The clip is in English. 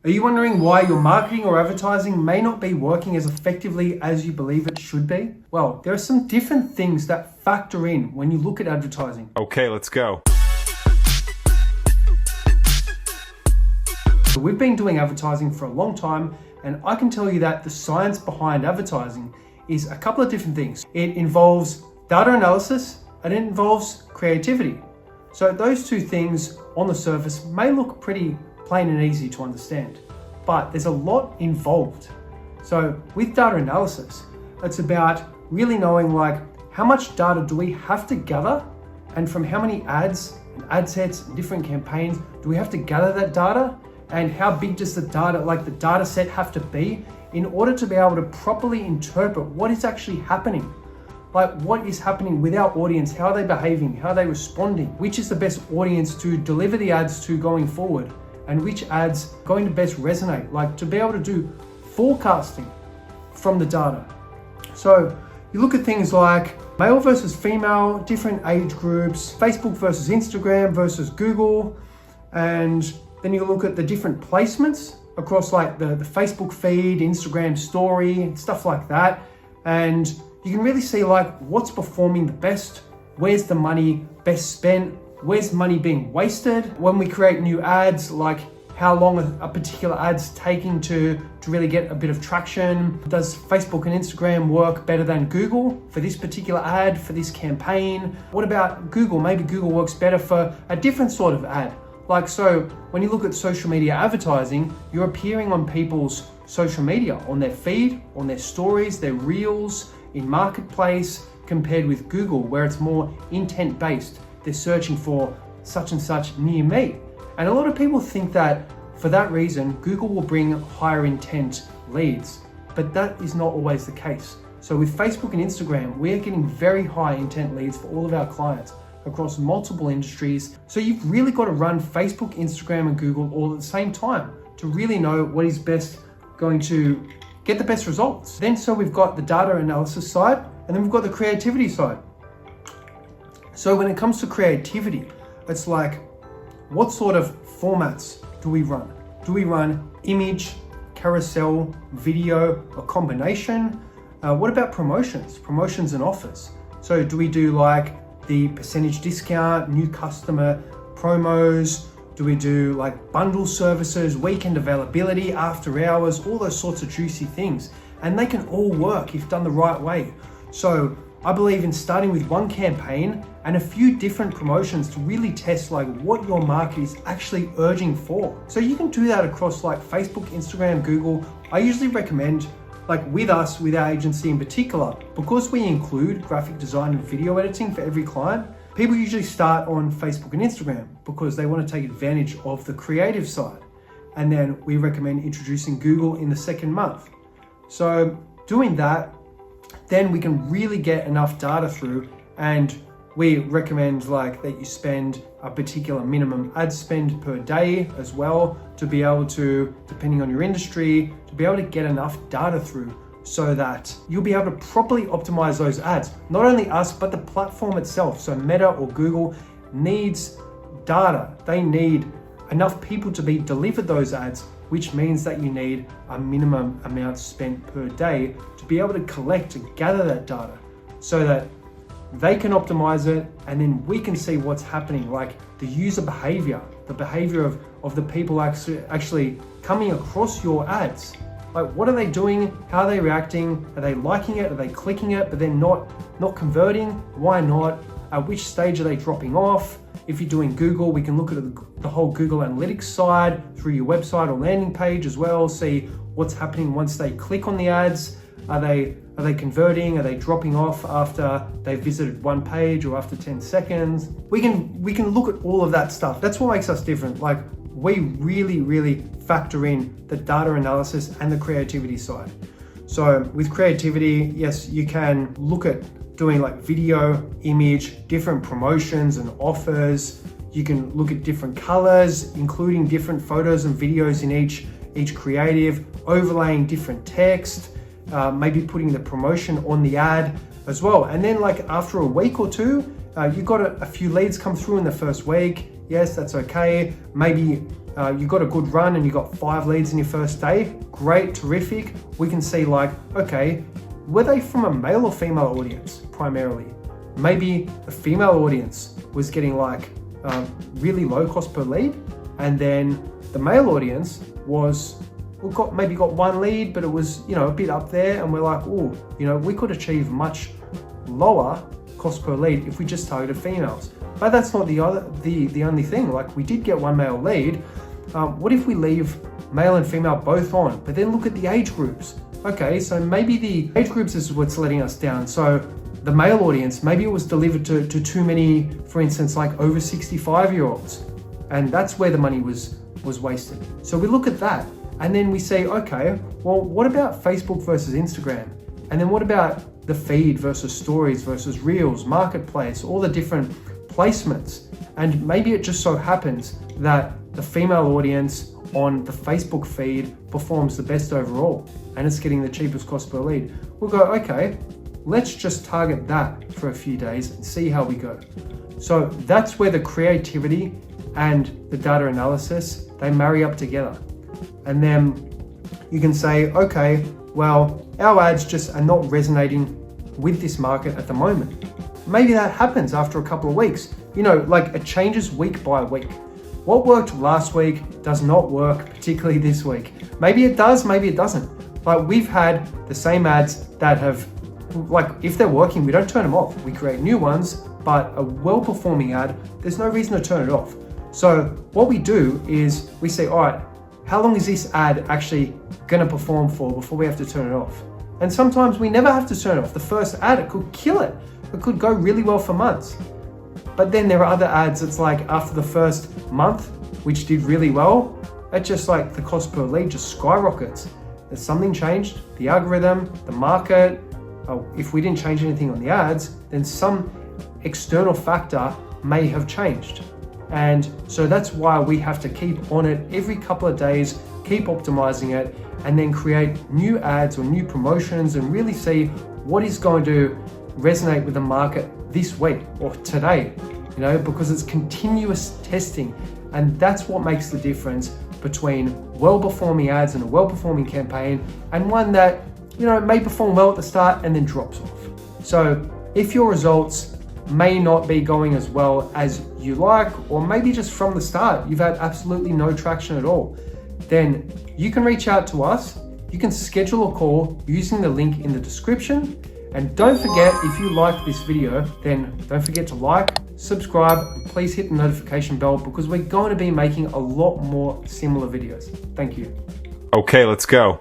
Are you wondering why your marketing or advertising may not be working as effectively as you believe it should be? Well, there are some different things that factor in when you look at advertising. Okay, let's go. So we've been doing advertising for a long time, and I can tell you that the science behind advertising is a couple of different things. It involves data analysis and it involves creativity. So those two things on the surface may look pretty plain and easy to understand, but there's a lot involved. So with data analysis, it's about really knowing like how much data do we have to gather, and from how many ads and ad sets and different campaigns do we have to gather that data, and how big does the data set have to be in order to be able to properly interpret what is actually happening. Like what is happening with our audience, how are they behaving, how are they responding, which is the best audience to deliver the ads to going forward, and which ads are going to best resonate, like to be able to do forecasting from the data. So you look at things like male versus female, different age groups, Facebook versus Instagram versus Google, and then you look at the different placements across like the Facebook feed, Instagram story, stuff like that. And you can really see like what's performing the best, where's the money best spent, where's money being wasted. When we create new ads, like how long a particular ad's taking to really get a bit of traction. Does Facebook and Instagram work better than Google for this particular ad, for this campaign? What about Google? Maybe Google works better for a different sort of ad. Like, so when you look at social media advertising, you're appearing on people's social media, on their feed, on their stories, their reels, in marketplace, compared with Google, where it's more intent based. They're searching for such and such near me. And a lot of people think that for that reason, Google will bring higher intent leads, but that is not always the case. So with Facebook and Instagram, we're getting very high intent leads for all of our clients across multiple industries. So you've really got to run Facebook, Instagram, and Google all at the same time to really know what is best going to get the best results. Then so we've got the data analysis side, and then we've got the creativity side. So when it comes to creativity, it's like, what sort of formats do we run? Do we run image, carousel, video, a combination? What about promotions and offers? So do we do like the percentage discount, new customer promos? Do we do like bundle services, weekend availability, after hours, all those sorts of juicy things? And they can all work if done the right way. So I believe in starting with one campaign and a few different promotions to really test like what your market is actually urging for. So you can do that across like Facebook, Instagram, Google. I usually recommend, like with us, with our agency in particular, because we include graphic design and video editing for every client, people usually start on Facebook and Instagram because they want to take advantage of the creative side. And then we recommend introducing Google in the second month. So doing that, then we can really get enough data through, and we recommend like that you spend a particular minimum ad spend per day as well to be able to, depending on your industry, to be able to get enough data through so that you'll be able to properly optimize those ads. Not only us, but the platform itself. So Meta or Google needs data. They need enough people to be delivered those ads, which means that you need a minimum amount spent per day to be able to collect and gather that data so that they can optimize it, and then we can see what's happening, like the user behavior, the behavior of the people actually coming across your ads. Like, what are they doing? How are they reacting? Are they liking it? Are they clicking it, but they're not converting? Why not? At which stage are they dropping off? If you're doing Google, we can look at the whole Google Analytics side through your website or landing page as well, see what's happening once they click on the ads. Are they converting? Are they dropping off after they've visited one page or after 10 seconds? We can look at all of that stuff. That's what makes us different. Like, we really factor in the data analysis and the creativity side. So with creativity, yes, you can look at doing like video, image, different promotions and offers. You can look at different colors, including different photos and videos in each creative, overlaying different text, maybe putting the promotion on the ad as well. And then like after a week or two, you got a few leads come through in the first week. Yes, that's okay. Maybe you got a good run and you got 5 leads in your first day, great, terrific. We can see like, okay, were they from a male or female audience primarily? Maybe the female audience was getting like really low cost per lead, and then the male audience was maybe got 1 lead, but it was, you know, a bit up there, and we're like, oh, you know, we could achieve much lower cost per lead if we just targeted females. But that's not the only thing. Like, we did get 1 male lead. What if we leave male and female both on, but then look at the age groups? Okay, so maybe the age groups is what's letting us down. So the male audience, maybe it was delivered to too many, for instance, like over 65-year-olds, and that's where the money was wasted. So we look at that, and then we say, okay, well, what about Facebook versus Instagram? And then what about the feed versus stories versus reels, marketplace, all the different placements? And maybe it just so happens that the female audience on the Facebook feed performs the best overall, and it's getting the cheapest cost per lead. We'll go, okay, let's just target that for a few days and see how we go. So that's where the creativity and the data analysis, they marry up together. And then you can say, okay, well, our ads just are not resonating with this market at the moment. Maybe that happens after a couple of weeks. You know, like, it changes week by week. What worked last week does not work particularly this week. Maybe it does, maybe it doesn't. Like, we've had the same ads that have, like, if they're working, we don't turn them off. We create new ones, but a well-performing ad, there's no reason to turn it off. So what we do is we say, all right, how long is this ad actually gonna perform for before we have to turn it off? And sometimes we never have to turn it off. The first ad, it could kill it. It could go really well for months. But then there are other ads that's like after the first month, which did really well, it's just like the cost per lead just skyrockets. There's something changed, the algorithm, the market. If we didn't change anything on the ads, then some external factor may have changed. And so that's why we have to keep on it every couple of days, keep optimizing it, and then create new ads or new promotions and really see what is going to resonate with the market this week or today, you know, because it's continuous testing. And that's what makes the difference between well-performing ads and a well-performing campaign and one that, you know, may perform well at the start and then drops off. So if your results may not be going as well as you like, or maybe just from the start you've had absolutely no traction at all, then you can reach out to us. You can schedule a call using the link in the description. And don't forget, if you like this video, then don't forget to like, subscribe, and please hit the notification bell, because we're going to be making a lot more similar videos. Thank you. Okay, let's go.